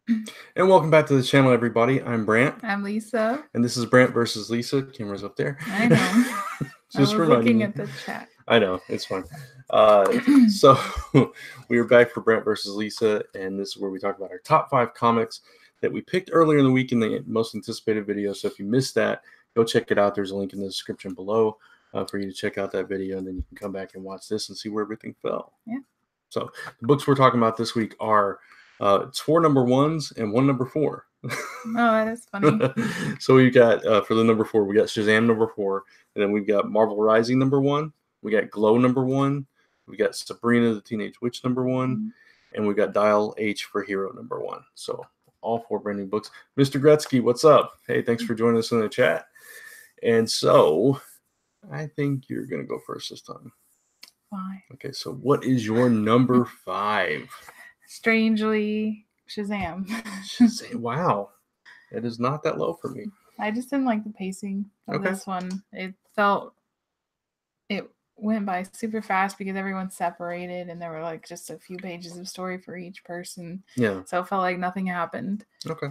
And welcome back to the channel, everybody. I'm Brant, I'm Lisa. and this is Brant versus Lisa. Camera's up there. I know. I Just was reminding looking you. at the chat. I know, it's fine. So we are back for Brant versus Lisa, and this is where we talk about our top 5 comics that we picked earlier in the week in the most anticipated video. So if you missed that, go check it out. There's a link in the description below for you to check out that video, and then you can come back and watch this and see where everything fell. Yeah. So the books we're talking about this week are it's 4 number 1s and 1 number 4. Oh, that is funny. So we got for the number 4, we got Shazam number 4, and then we've got Marvel Rising number 1, we got Glow number 1, we got Sabrina the Teenage Witch number 1, and we got Dial H for Hero number 1. So all 4 brand new books. Mr. Gretzky, what's up? Hey, thanks for joining us in the chat. And so I think you're gonna go first this time. Why? Okay, so what is your number 5? Strangely, Shazam. Shazam. Wow, it is not that low for me. I just didn't like the pacing of this one. It went by super fast because everyone's separated and there were like just a few pages of story for each person. Yeah. So it felt like nothing happened. Okay.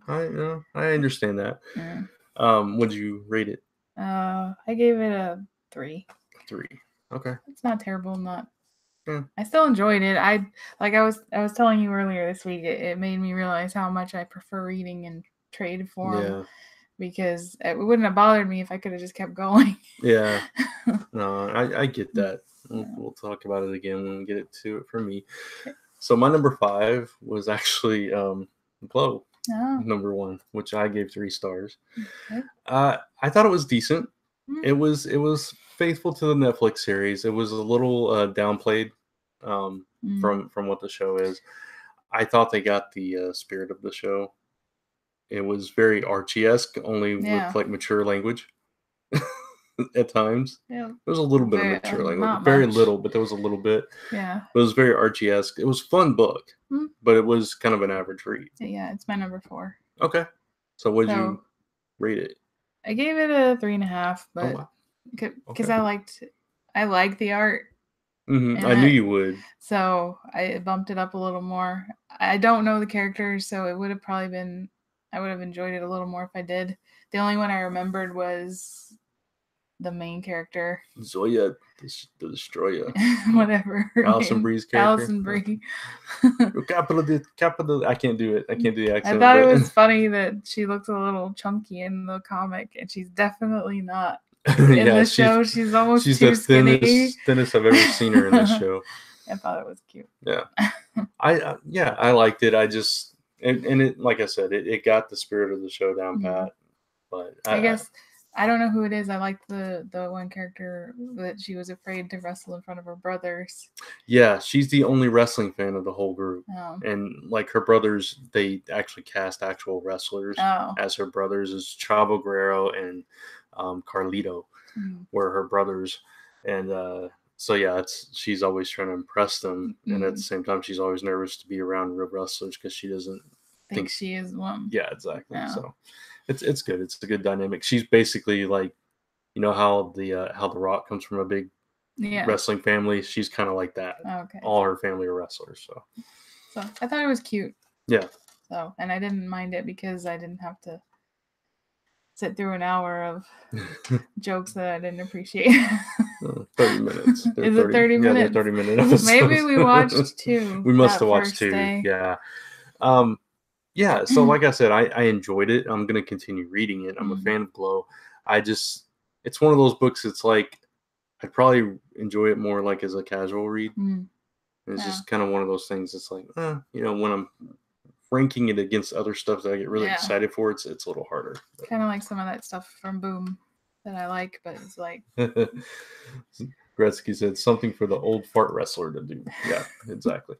I understand that. Yeah. Would you rate it? I gave it a 3. 3. Okay. It's not terrible. Not. Yeah. I still enjoyed it. I was telling you earlier this week. It made me realize how much I prefer reading in trade form. Yeah. Because it wouldn't have bothered me if I could have just kept going. Yeah. No, I get that. We'll talk about it again when we get it to it for me. Okay. So my number 5 was actually Glow. Oh. Number 1, which I gave 3 stars. Okay. I thought it was decent. It was faithful to the Netflix series. It was a little downplayed from what the show is. I thought they got the spirit of the show. It was very Archie-esque, only with like mature language at times. Yeah. There was a little bit of mature language. Very little, but there was a little bit. Yeah. It was very Archie-esque. It was a fun book, but it was kind of an average read. Yeah, it's my number 4. Okay. So what did you rate it? I gave it a 3.5, but because I liked the art. Mm-hmm. I knew you would. So I bumped it up a little more. I don't know the characters, so it would have probably been. I would have enjoyed it a little more if I did. The only one I remembered was the main character, Zoya the Destroyer. Whatever. Alison Brie's character. Alison Brie. capital. I can't do it. I can't do the accent. I thought it was funny that she looks a little chunky in the comic, and she's definitely not. In the show, she's almost too skinny. Thinnest I've ever seen her in this show. I thought it was cute. Yeah, I liked it. I just and it, like I said, it got the spirit of the show down pat. But I guess I don't know who it is. I liked the one character that she was afraid to wrestle in front of her brothers. Yeah, she's the only wrestling fan of the whole group. Oh. And like her brothers, they actually cast actual wrestlers as her brothers, as Chavo Guerrero and Carlito were her brothers. And so yeah, she's always trying to impress them, and at the same time she's always nervous to be around real wrestlers because she doesn't think she is one. Yeah, exactly. Yeah. So it's good. It's a good dynamic. She's basically like, you know how the Rock comes from a big wrestling family. She's kind of like that. Okay. All her family are wrestlers. So I thought it was cute. Yeah. So, and I didn't mind it because I didn't have to sit through an hour of jokes that I didn't appreciate. 30 minutes. Is it 30 minutes? Yeah, 30 minute episodes. Maybe we watched 2. We must have watched 2. Day. Yeah. Yeah. So like I said, I enjoyed it. I'm going to continue reading it. I'm a fan of Glow. It's one of those books. It's like, I'd probably enjoy it more like as a casual read. It's just kind of one of those things. It's like, you know, when I'm ranking it against other stuff that I get really excited for, it's a little harder. Kind of like some of that stuff from Boom that I like, but it's like Gretzky said something for the old fart wrestler to do. Yeah, exactly.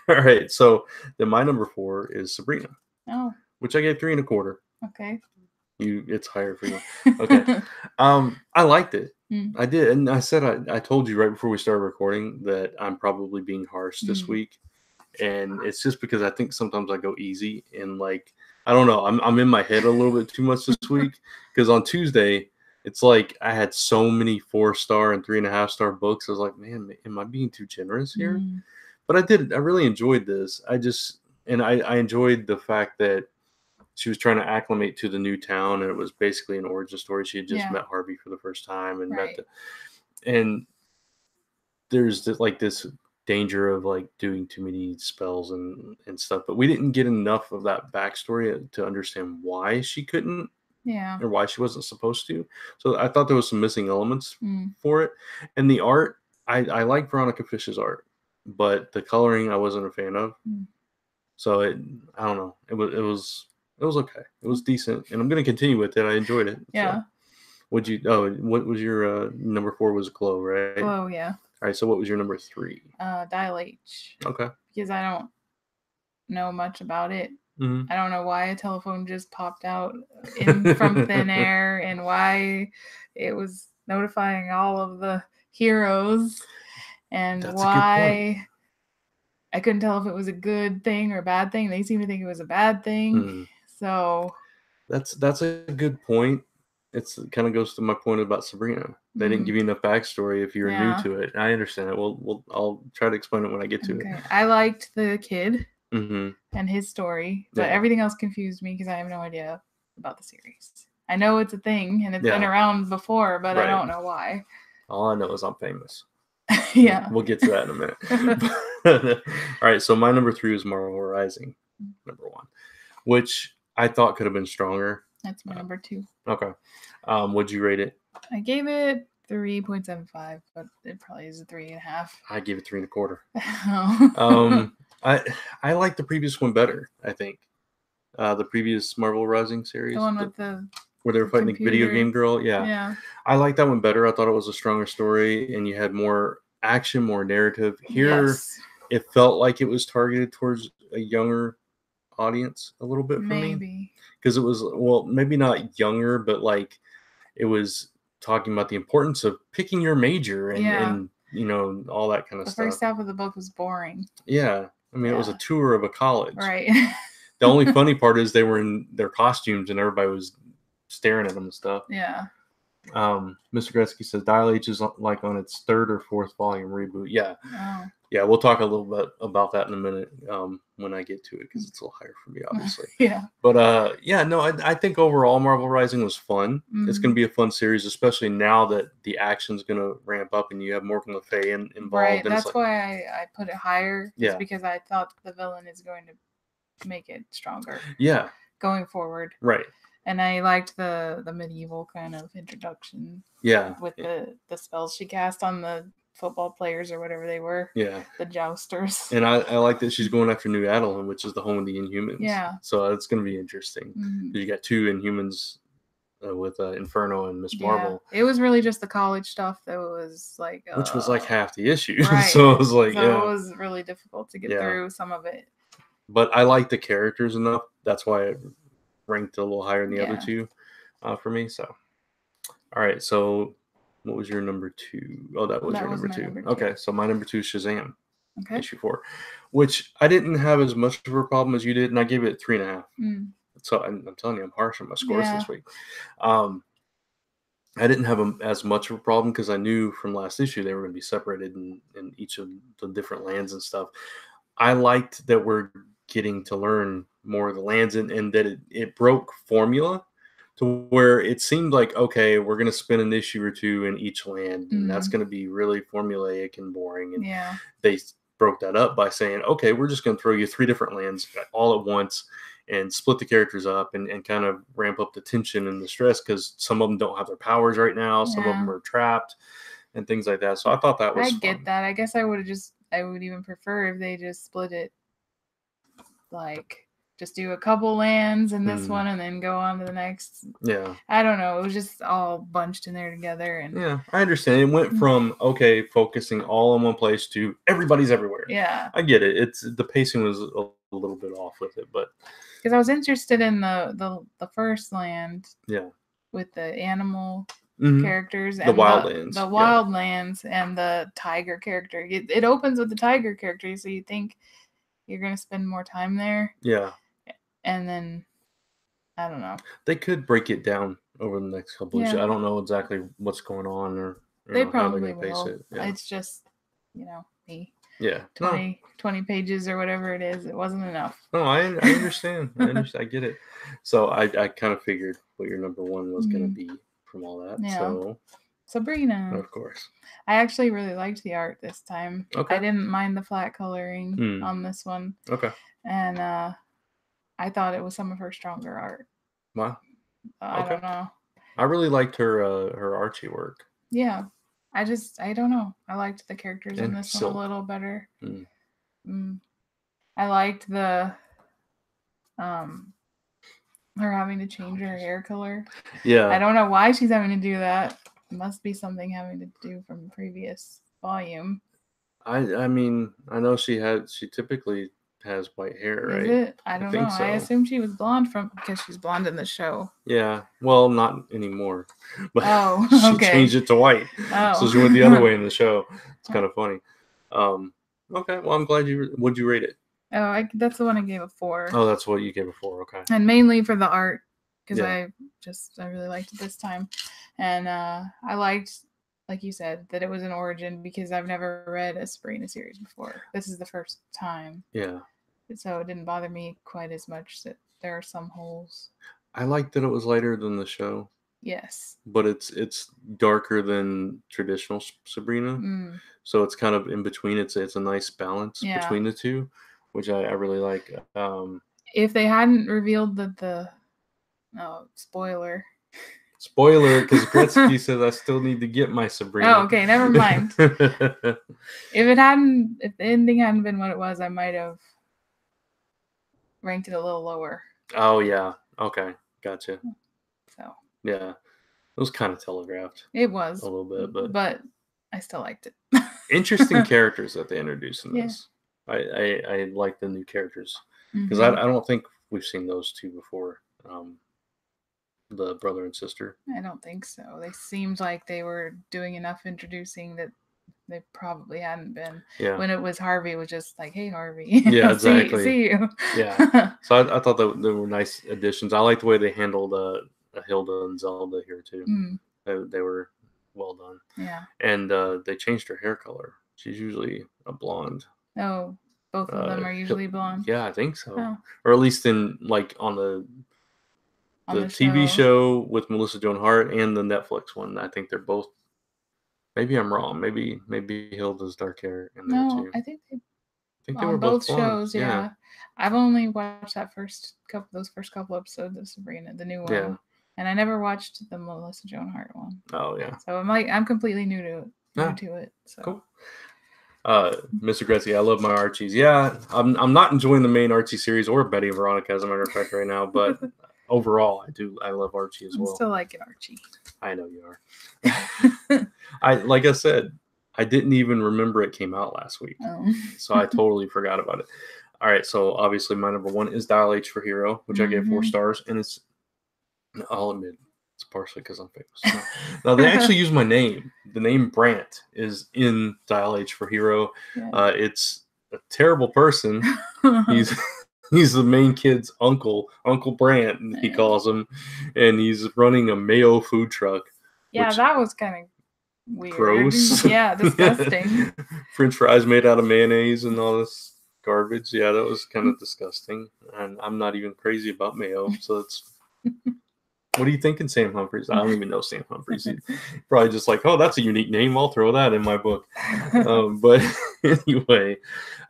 All right, so then my number 4 is Sabrina. Oh, which I gave 3.25. Okay. It's higher for you. Okay. I liked it. I did, and I said I told you right before we started recording that I'm probably being harsh this week. And it's just because I think sometimes I go easy and like, I don't know, I'm in my head a little bit too much this week because on Tuesday, it's like I had so many 4-star and 3.5-star books. I was like, man, am I being too generous here? But I really enjoyed this. I just, and I enjoyed the fact that she was trying to acclimate to the new town, and it was basically an origin story. She had just met Harvey for the first time and and there's this danger of like doing too many spells and stuff, but we didn't get enough of that backstory to understand why she couldn't or why she wasn't supposed to. So I thought there was some missing elements for it. And the art, I like Veronica Fish's art, but the coloring I wasn't a fan of. So I don't know, it was okay, it was decent, and I'm going to continue with it. I enjoyed it. So. What was your number 4 was Glow, right? Glow, yeah. All right, so what was your number 3? Dial H. Okay. Because I don't know much about it. I don't know why a telephone just popped out from thin air and why it was notifying all of the heroes and why I couldn't tell if it was a good thing or a bad thing. They seem to think it was a bad thing. So that's a good point. It kind of goes to my point about Sabrina. They didn't give you enough backstory if you're new to it. I understand it. I'll try to explain it when I get to it. I liked the kid and his story, but everything else confused me because I have no idea about the series. I know it's a thing and it's been around before, but I don't know why. All I know is I'm famous. Yeah. We'll get to that in a minute. All right, so my number 3 was Marvel Rising, number 1, which I thought could have been stronger. That's my number 2. Okay. What'd you rate it? I gave it 3.75, but it probably is a 3.5. I gave it 3 1/4. I like the previous one better, I think. The previous Marvel Rising series. The one with where they were fighting the video game girl. Yeah. I like that one better. I thought it was a stronger story, and you had more action, more narrative. Here, it felt like it was targeted towards a younger audience a little bit for me. Because it was, well, maybe not younger, but like it was talking about the importance of picking your major and you know, all that kind of stuff. The first half of the book was boring. Yeah. I mean, it was a tour of a college. Right. The only funny part is they were in their costumes and everybody was staring at them and stuff. Yeah. Mr. Gretzky says Dial H is like on its 3rd or 4th volume reboot. Yeah. Oh. Yeah, we'll talk a little bit about that in a minute when I get to it, because it's a little higher for me, obviously. Yeah. But I think overall Marvel Rising was fun. It's going to be a fun series, especially now that the action's going to ramp up and you have Morgan Le Fay involved. Right, that's why I put it higher. Yeah. Because I thought the villain is going to make it stronger. Yeah. Going forward. Right. And I liked the medieval kind of introduction. Yeah. With the spells she cast on the football players or whatever they were. Yeah. The jousters. And I like that she's going after New Adeline, which is the home of the Inhumans. Yeah. So it's going to be interesting. You got 2 Inhumans with Inferno and Miss Marvel. It was really just the college stuff that was like... which was like half the issue. Right. So it was like, it was really difficult to get through some of it. But I like the characters enough. That's why it ranked a little higher than the other 2 for me. So, all right. So what was your number 2? Oh, that was your number 2. Okay. So my number 2 is Shazam. Okay. Issue 4, which I didn't have as much of a problem as you did. And I gave it 3.5. So I'm telling you, I'm harsh on my scores this week. I didn't have as much of a problem because I knew from last issue they were going to be separated in each of the different lands and stuff. I liked that we're getting to learn more of the lands and that it broke formula to where it seemed like, okay, we're going to spend an issue or 2 in each land, and that's going to be really formulaic and boring. And they broke that up by saying, okay, we're just going to throw you 3 different lands all at once and split the characters up and kind of ramp up the tension and the stress, because some of them don't have their powers right now. Some of them are trapped and things like that. So I thought that was fun. Get that. I guess I would even prefer if they just split it, like just do a couple lands in this one and then go on to the next. Yeah. I don't know. It was just all bunched in there together. And yeah, I understand. It went from, okay, focusing all in one place to everybody's everywhere. Yeah. I get it. The pacing was a little bit off with it, but. Because I was interested in the first land. Yeah. With the animal characters and the wildlands. The wildlands and the tiger character. It opens with the tiger character, so you think you're going to spend more time there. Yeah. And then, I don't know. They could break it down over the next couple of years. I don't know exactly what's going on or they probably will. Face it. Yeah. It's just, me. Yeah. 20 pages or whatever it is. It wasn't enough. No, I understand. I get it. So I kind of figured what your number one was going to be from all that. Yeah. So Sabrina. Of course. I actually really liked the art this time. Okay. I didn't mind the flat coloring on this one. Okay. And I thought it was some of her stronger art. Wow. I don't know. I really liked her Archie work. Yeah. I don't know. I liked the characters in this one a little better. I liked the her having to change her hair color. Yeah. I don't know why she's having to do that. It must be something having to do from the previous volume. I mean, I know she typically has white hair, right? Is it? I don't know. So. I assume she was blonde because she's blonde in the show. Yeah. Well, not anymore. But okay. She changed it to white. Oh. So she went the other way in the show. It's kind of funny. Okay. Well, I'm glad would you rate it? Oh, that's the one I gave a 4. Oh, that's what you gave a 4. Okay. And mainly for the art, because I really liked it this time, and I liked, like you said, that it was an origin because I've never read a Sabrina series before. This is the first time. Yeah. So it didn't bother me quite as much that there are some holes. I liked that it was lighter than the show. Yes. But it's darker than traditional Sabrina. So it's kind of in between. It's a nice balance between the two, which I really like. If they hadn't revealed that spoiler, because Gretzky says I still need to get my Sabrina. Oh, okay, never mind. If the ending hadn't been what it was, I might have ranked it a little lower. Oh yeah. Okay. Gotcha. So. Yeah. It was kind of telegraphed. It was. A little bit, but I still liked it. Interesting characters that they introduced in this. I like the new characters because I don't think we've seen those two before. The brother and sister. I don't think so. They seemed like they were doing enough introducing that they probably hadn't been. Yeah. When it was Harvey, it was just like, hey, Harvey. Yeah, exactly. See you. Yeah. So I thought that they were nice additions. I like the way they handled Hilda and Zelda here too. They were well done. Yeah. And they changed her hair color. She's usually a blonde. Oh, both of them are usually blonde? Yeah, I think so. Oh. Or at least on the TV show with Melissa Joan Hart and the Netflix one. I think they're both. Maybe I'm wrong. Maybe Hilda's dark hair in there too. I think they were both shows. Yeah. I've only watched those first couple episodes of Sabrina, the new one. Yeah. And I never watched the Melissa Joan Hart one. Oh yeah. So I'm completely new to it. So. Cool. Mr. Gretzky, I love my Archies. Yeah, I'm not enjoying the main Archie series or Betty and Veronica as a matter of fact right now, but overall I love Archie as well. I'm still liking Archie. I know you are. Like I said, I didn't even remember it came out last week. Oh. So I totally forgot about it. All right, so obviously my number one is Dial H for Hero, which I gave 4 stars, and I'll admit it's partially because I'm famous. Now they actually use my name. The name Brant is in Dial H for Hero. Yeah. It's a terrible person. He's the main kid's uncle, Uncle Brant, he calls him, and he's running a Mayo food truck. Yeah, that was kind of weird. Gross. Yeah, disgusting. French fries made out of mayonnaise and all this garbage. Yeah, that was kind of disgusting. And I'm not even crazy about mayo, so it's. What are you thinking, Sam Humphries? I don't even know Sam Humphries. He's probably just like, oh, that's a unique name. I'll throw that in my book. But anyway,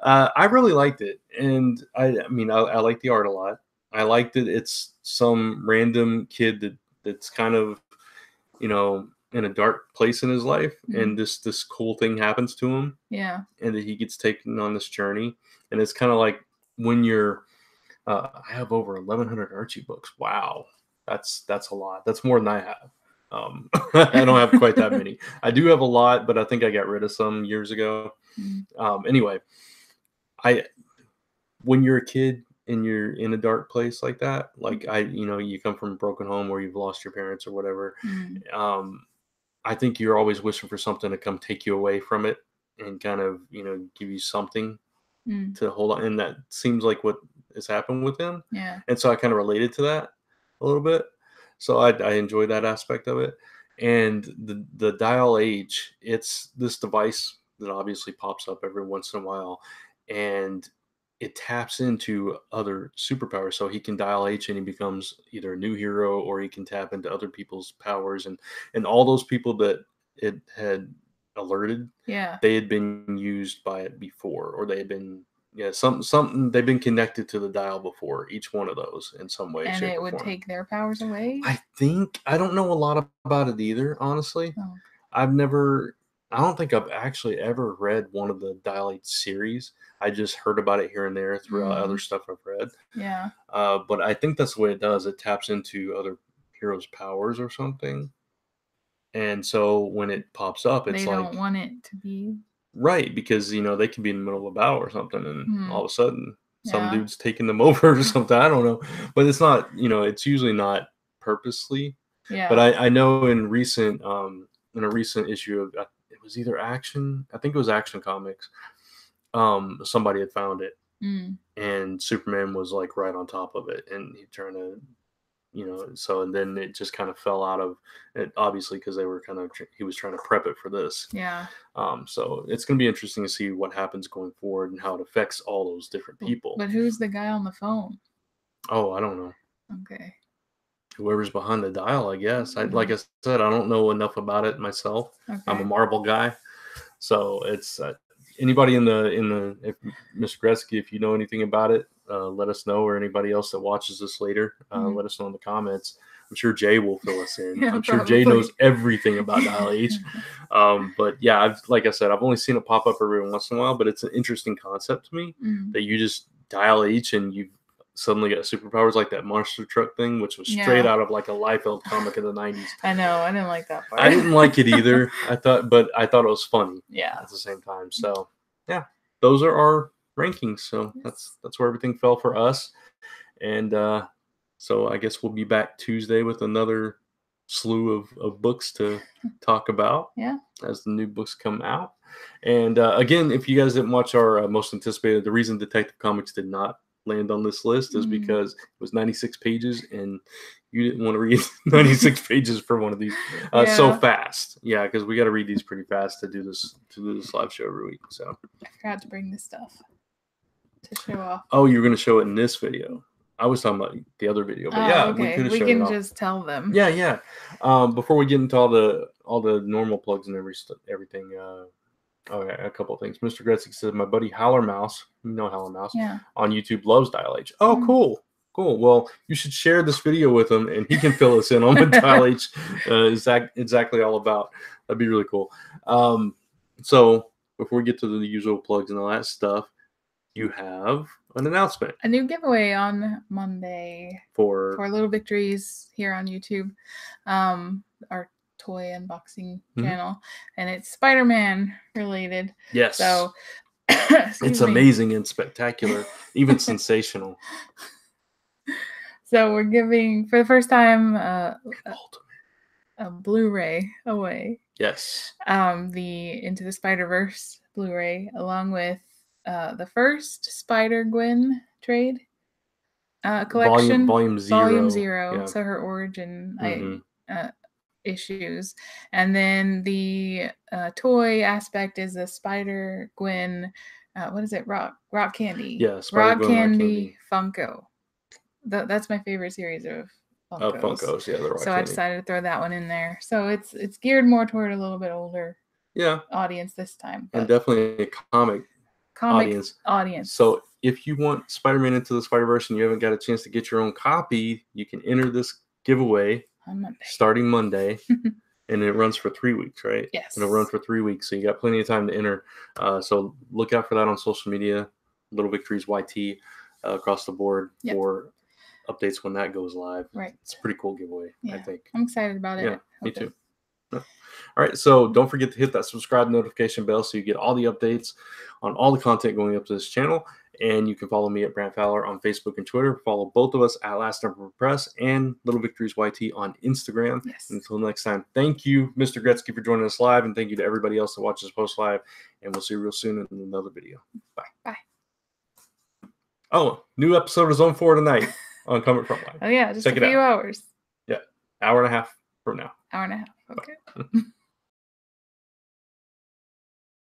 I really liked it. And I like the art a lot. I liked that it's some random kid that's kind of, in a dark place in his life. Mm-hmm. And this cool thing happens to him. Yeah. And that he gets taken on this journey. And it's kind of like when you're, I have over 1,100 Archie books. Wow. That's a lot. That's more than I have. I don't have quite that many. I do have a lot, but I think I got rid of some years ago. Anyway, when you're a kid and you're in a dark place like that, like you come from a broken home where you've lost your parents or whatever. I think you're always wishing for something to come take you away from it and kind of, give you something to hold on. And that seems like what has happened with him. Yeah. And so I kind of related to that a little bit. So I enjoy that aspect of it. And the Dial H, it's this device that obviously pops up every once in a while, and it taps into other superpowers. So he can dial H and he becomes either a new hero, or he can tap into other people's powers, and all those people that it had alerted, they had been used by it before, or they had been something they've been connected to the dial before, each one of those in some way, and shape, it or would form. take their powers away. I don't know a lot about it either, honestly. I don't think I've actually ever read one of the Dial H series. I just heard about it here and there throughout other stuff I've read. Yeah. But I think that's the way it does. It taps into other heroes' powers or something. And so when it pops up, it's they don't want it to be right, because they could be in the middle of a battle or something, and all of a sudden some dude's taking them over or something. I don't know, but it's not. It's usually not purposely. Yeah. But I know in a recent issue of it was either Action. I think it was Action Comics. Somebody had found it, and Superman was like right on top of it, and he trying to. So and then it just kind of fell out of it, obviously, because he was trying to prep it for this. Yeah. So it's going to be interesting to see what happens going forward and how it affects all those different people. But who's the guy on the phone? Oh, I don't know. Okay. Whoever's behind the dial, I guess. Like I said, I don't know enough about it myself. Okay. I'm a Marvel guy, so it's anybody in the if Mr. Gretzky, if you know anything about it, let us know, or anybody else that watches this later, let us know in the comments. I'm sure Jay will fill us in. Yeah, I'm sure Jay knows everything about Dial H. But yeah, like I said, I've only seen it pop up every once in a while, but it's an interesting concept to me that you just dial H and you suddenly get superpowers, like that monster truck thing, which was straight out of like a Liefeld comic in the 90s. I know. I didn't like that part. I didn't like it either. I thought it was funny. Yeah. At the same time. So yeah, those are our rankings. So that's where everything fell for us. And so I guess we'll be back Tuesday with another slew of books to talk about as the new books come out. And again, if you guys didn't watch our most anticipated, the reason Detective Comics did not land on this list is because it was 96 pages and you didn't want to read 96 pages for one of these so fast. Yeah, because we got to read these pretty fast to do this live show every week. So I forgot to bring this stuff to show off. Oh, you're going to show it in this video. I was talking about the other video, but we can just tell them. Yeah. Before we get into all the normal plugs and everything. A couple of things. Mr. Gretzky said, my buddy Howler Mouse, Howler Mouse, on YouTube loves Dial H. Oh, cool. Well, you should share this video with him, and he can fill us in on what Dial H is exactly all about. That'd be really cool. So before we get to the usual plugs and all that stuff, you have an announcement. A new giveaway on Monday for Little Victories here on YouTube. Our toy unboxing channel, and it's Spider-Man related. Yes. So it's amazing and spectacular, even sensational. So we're giving, for the first time, a Blu-ray away. Yes. The Into the Spider-Verse Blu-ray, along with the first Spider-Gwen trade collection. Volume 0. Volume 0. Yeah. So her origin issues. And then the toy aspect is the Spider-Gwen, what is it? Rock Candy. Yeah, Rock Candy Funko. That's my favorite series of Funkos. Funkos, yeah, the Rock So Candy. I decided to throw that one in there. So it's geared more toward a little bit older audience this time. And definitely a comic audience. So if you want Spider-Man Into the Spider-Verse and you haven't got a chance to get your own copy, you can enter this giveaway on Monday. Starting Monday. And it runs for 3 weeks, right? Yes. It'll run for 3 weeks, so you got plenty of time to enter. So look out for that on social media, Little Victories YT, across the board for updates when that goes live. Right. It's a pretty cool giveaway, I think. I'm excited about it. Yeah, me too. All right, so don't forget to hit that subscribe notification bell so you get all the updates on all the content going up to this channel. And you can follow me at Brant Fowler on Facebook and Twitter. Follow both of us at Last Number Press and Little Victories YT on Instagram. Yes. Until next time, thank you, Mr. Gretzky, for joining us live, and thank you to everybody else that watches post live. And we'll see you real soon in another video. Bye. Bye. Oh, new episode of Zone 4 tonight on Coming Frontline. Oh yeah, just a few hours. Yeah, hour and a half from now. Hour and a half. Okay.